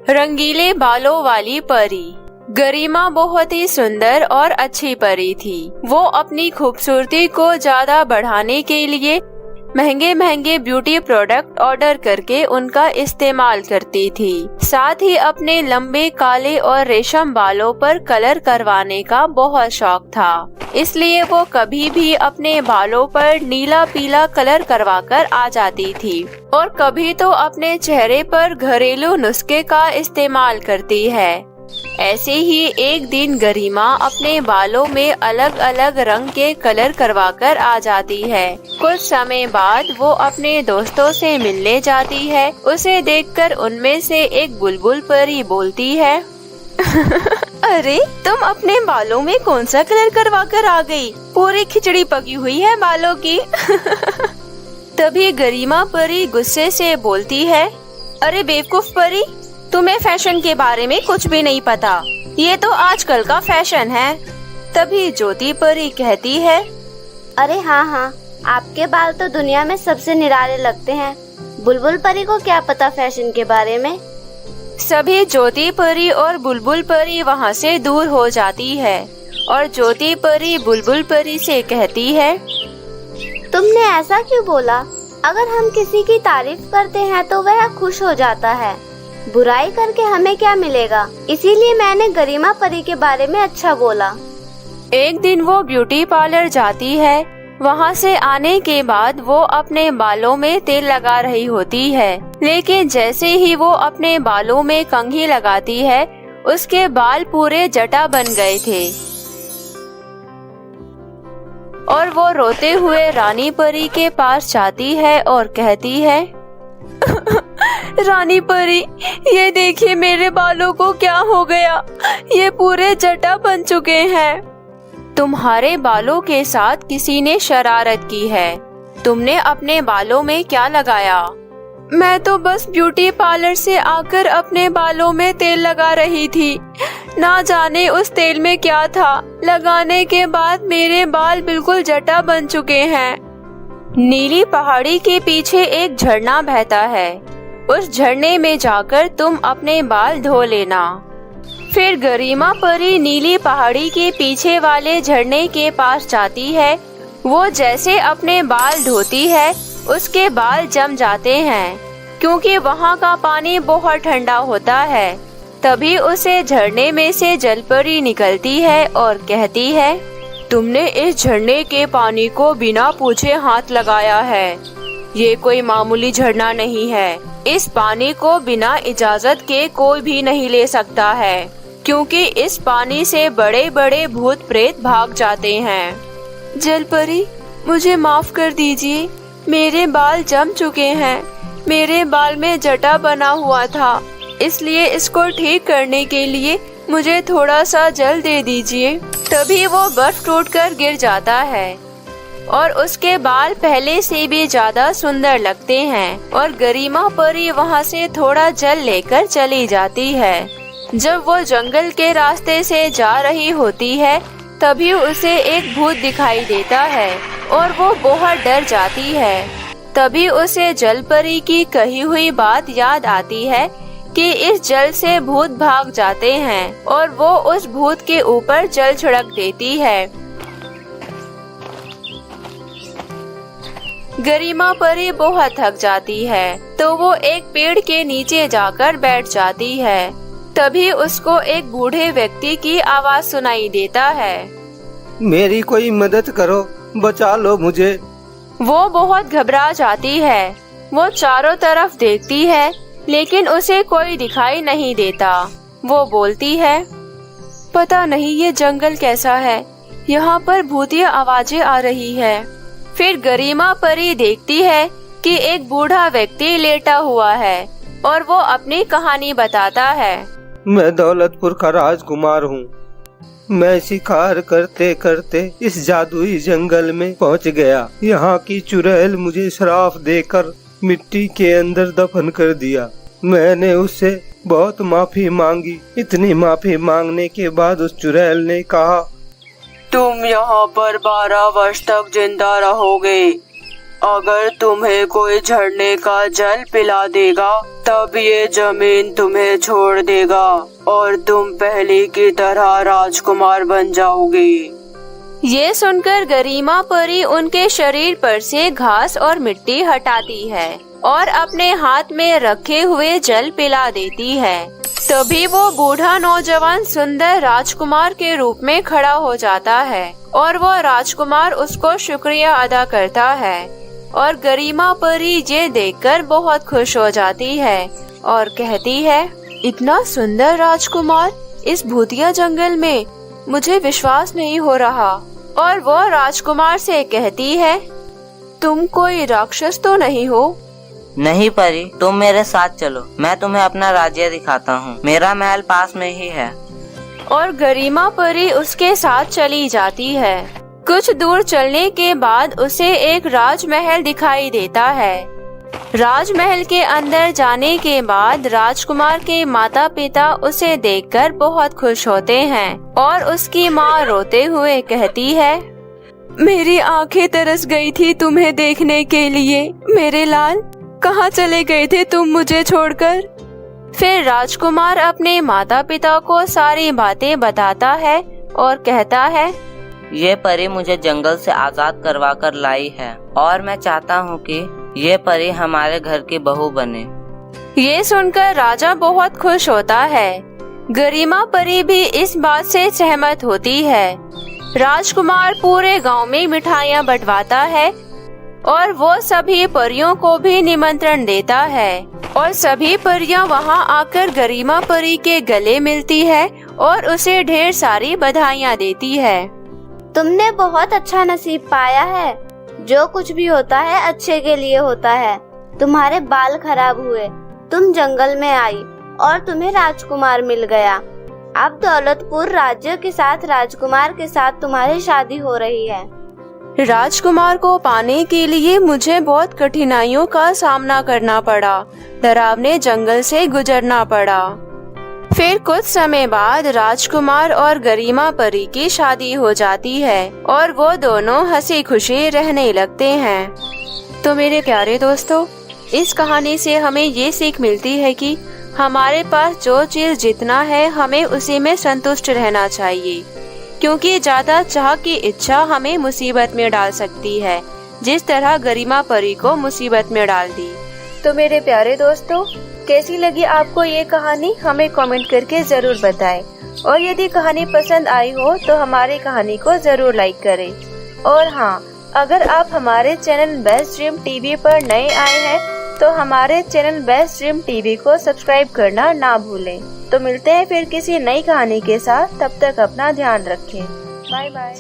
रंगीले बालों वाली परी। गरिमा बहुत ही सुंदर और अच्छी परी थी। वो अपनी खूबसूरती को ज्यादा बढ़ाने के लिए महंगे महंगे ब्यूटी प्रोडक्ट ऑर्डर करके उनका इस्तेमाल करती थी। साथ ही अपने लंबे काले और रेशम बालों पर कलर करवाने का बहुत शौक था। इसलिए वो कभी भी अपने बालों पर नीला पीला कलर करवाकर आ जाती थी और कभी तो अपने चेहरे पर घरेलू नुस्खे का इस्तेमाल करती है। ऐसे ही एक दिन गरिमा अपने बालों में अलग अलग रंग के कलर करवाकर आ जाती है। कुछ समय बाद वो अपने दोस्तों से मिलने जाती है। उसे देखकर उनमें से एक बुलबुल परी बोलती है अरे तुम अपने बालों में कौन सा कलर करवा कर आ गई? पूरी खिचड़ी पकी हुई है बालों की। तभी गरिमा परी गुस्से से बोलती है, अरे बेवकूफ परी, तुम्हें फैशन के बारे में कुछ भी नहीं पता। ये तो आजकल का फैशन है। तभी ज्योति परी कहती है, अरे हाँ, आपके बाल तो दुनिया में सबसे निराले लगते हैं। बुलबुल परी को क्या पता फैशन के बारे में। सभी ज्योति परी और बुलबुल परी वहाँ से दूर हो जाती है और ज्योति परी बुलबुल परी से कहती है, तुमने ऐसा क्यों बोला? अगर हम किसी की तारीफ करते हैं तो वह खुश हो जाता है। बुराई करके हमें क्या मिलेगा? इसीलिए मैंने गरिमा परी के बारे में अच्छा बोला। एक दिन वो ब्यूटी पार्लर जाती है। वहाँ से आने के बाद वो अपने बालों में तेल लगा रही होती है, लेकिन जैसे ही वो अपने बालों में कंघी लगाती है, उसके बाल पूरे जटा बन गए थे और वो रोते हुए रानी परी के पास जाती है और कहती है, रानी परी, ये देखिए मेरे बालों को क्या हो गया? ये पूरे जटा बन चुके हैं। तुम्हारे बालों के साथ किसी ने शरारत की है। तुमने अपने बालों में क्या लगाया? मैं तो बस ब्यूटी पार्लर से आकर अपने बालों में तेल लगा रही थी। ना जाने उस तेल में क्या था। लगाने के बाद मेरे बाल बिल्कुल जटा बन चुके हैं। नीली पहाड़ी के पीछे एक झरना बहता है। उस झरने में जाकर तुम अपने बाल धो लेना। फिर गरिमा परी नीली पहाड़ी के पीछे वाले झरने के पास जाती है। वो जैसे अपने बाल धोती है, उसके बाल जम जाते हैं क्योंकि वहाँ का पानी बहुत ठंडा होता है। तभी उसे झरने में से जलपरी निकलती है और कहती है, तुमने इस झरने के पानी को बिना पूछे हाथ लगाया है। ये कोई मामूली झरना नहीं है। इस पानी को बिना इजाजत के कोई भी नहीं ले सकता है, क्योंकि इस पानी से बड़े बड़े भूत प्रेत भाग जाते हैं। जलपरी, मुझे माफ कर दीजिए। मेरे बाल जम चुके हैं। मेरे बाल में जटा बना हुआ था, इसलिए इसको ठीक करने के लिए मुझे थोड़ा सा जल दे दीजिए। तभी वो बर्फ टूटकर गिर जाता है और उसके बाल पहले से भी ज्यादा सुंदर लगते हैं और गरिमा परी वहाँ से थोड़ा जल लेकर चली जाती है। जब वो जंगल के रास्ते से जा रही होती है, तभी उसे एक भूत दिखाई देता है और वो बहुत डर जाती है। तभी उसे जलपरी की कही हुई बात याद आती है कि इस जल से भूत भाग जाते हैं और वो उस भूत के ऊपर जल छिड़क देती है। गरिमा परी बहुत थक जाती है तो वो एक पेड़ के नीचे जाकर बैठ जाती है। तभी उसको एक बूढ़े व्यक्ति की आवाज सुनाई देता है, मेरी कोई मदद करो, बचा लो मुझे। वो बहुत घबरा जाती है। वो चारों तरफ देखती है, लेकिन उसे कोई दिखाई नहीं देता। वो बोलती है, पता नहीं ये जंगल कैसा है, यहाँ पर भूतिया आवाजें आ रही है। फिर गरिमा परी देखती है कि एक बूढ़ा व्यक्ति लेटा हुआ है और वो अपनी कहानी बताता है। मैं दौलतपुर का राजकुमार हूँ। मैं शिकार करते करते इस जादुई जंगल में पहुँच गया। यहाँ की चुड़ैल मुझे श्राप देकर मिट्टी के अंदर दफन कर दिया। मैंने उससे बहुत माफी मांगी। इतनी माफी मांगने के बाद उस चुड़ैल ने कहा, तुम यहाँ पर 12 वर्ष तक जिंदा रहोगे। अगर तुम्हें कोई झरने का जल पिला देगा तब ये जमीन तुम्हें छोड़ देगा और तुम पहले की तरह राजकुमार बन जाओगे। ये सुनकर गरिमा परी उनके शरीर पर से घास और मिट्टी हटाती है और अपने हाथ में रखे हुए जल पिला देती है। तभी वो बूढ़ा नौजवान सुंदर राजकुमार के रूप में खड़ा हो जाता है और वो राजकुमार उसको शुक्रिया अदा करता है और गरिमा परी ये देखकर बहुत खुश हो जाती है और कहती है, इतना सुंदर राजकुमार इस भूतिया जंगल में, मुझे विश्वास नहीं हो रहा। और वो राजकुमार से कहती है, तुम कोई राक्षस तो नहीं हो? नहीं परी, तुम मेरे साथ चलो, मैं तुम्हें अपना राज्य दिखाता हूँ। मेरा महल पास में ही है। और गरिमा परी उसके साथ चली जाती है। कुछ दूर चलने के बाद उसे एक राजमहल दिखाई देता है। राजमहल के अंदर जाने के बाद राजकुमार के माता पिता उसे देखकर बहुत खुश होते हैं और उसकी माँ रोते हुए कहती है, मेरी आंखें तरस गई थी तुम्हें देखने के लिए। मेरे लाल, कहाँ चले गए थे तुम मुझे छोड़कर? फिर राजकुमार अपने माता पिता को सारी बातें बताता है और कहता है, ये परी मुझे जंगल से आजाद करवा कर लाई है और मैं चाहता हूँ कि ये परी हमारे घर की बहू बने। ये सुनकर राजा बहुत खुश होता है। गरिमा परी भी इस बात से सहमत होती है। राजकुमार पूरे गांव में मिठाइयाँ बंटवाता है और वो सभी परियों को भी निमंत्रण देता है और सभी परियां वहां आकर गरिमा परी के गले मिलती है और उसे ढेर सारी बधाइयाँ देती है। तुमने बहुत अच्छा नसीब पाया है। जो कुछ भी होता है अच्छे के लिए होता है। तुम्हारे बाल खराब हुए, तुम जंगल में आई और तुम्हें राजकुमार मिल गया। अब दौलतपुर राज्य के साथ राजकुमार के साथ तुम्हारी शादी हो रही है। राजकुमार को पाने के लिए मुझे बहुत कठिनाइयों का सामना करना पड़ा। डरावने जंगल से गुजरना पड़ा। फिर कुछ समय बाद राजकुमार और गरिमा परी की शादी हो जाती है और वो दोनों हंसी खुशी रहने लगते हैं। तो मेरे प्यारे दोस्तों, इस कहानी से हमें ये सीख मिलती है कि हमारे पास जो चीज जितना है हमें उसी में संतुष्ट रहना चाहिए, क्योंकि ज्यादा चाह की इच्छा हमें मुसीबत में डाल सकती है, जिस तरह गरिमा परी को मुसीबत में डाल दी। तो मेरे प्यारे दोस्तों, कैसी लगी आपको ये कहानी, हमें कमेंट करके जरूर बताएं। और यदि कहानी पसंद आई हो तो हमारी कहानी को जरूर लाइक करें। और हाँ, अगर आप हमारे चैनल बेस्ट ड्रीम टीवी पर नए आए हैं तो हमारे चैनल बेस्ट ड्रीम टीवी को सब्सक्राइब करना ना भूलें। तो मिलते हैं फिर किसी नई कहानी के साथ। तब तक अपना ध्यान रखें। Bye bye.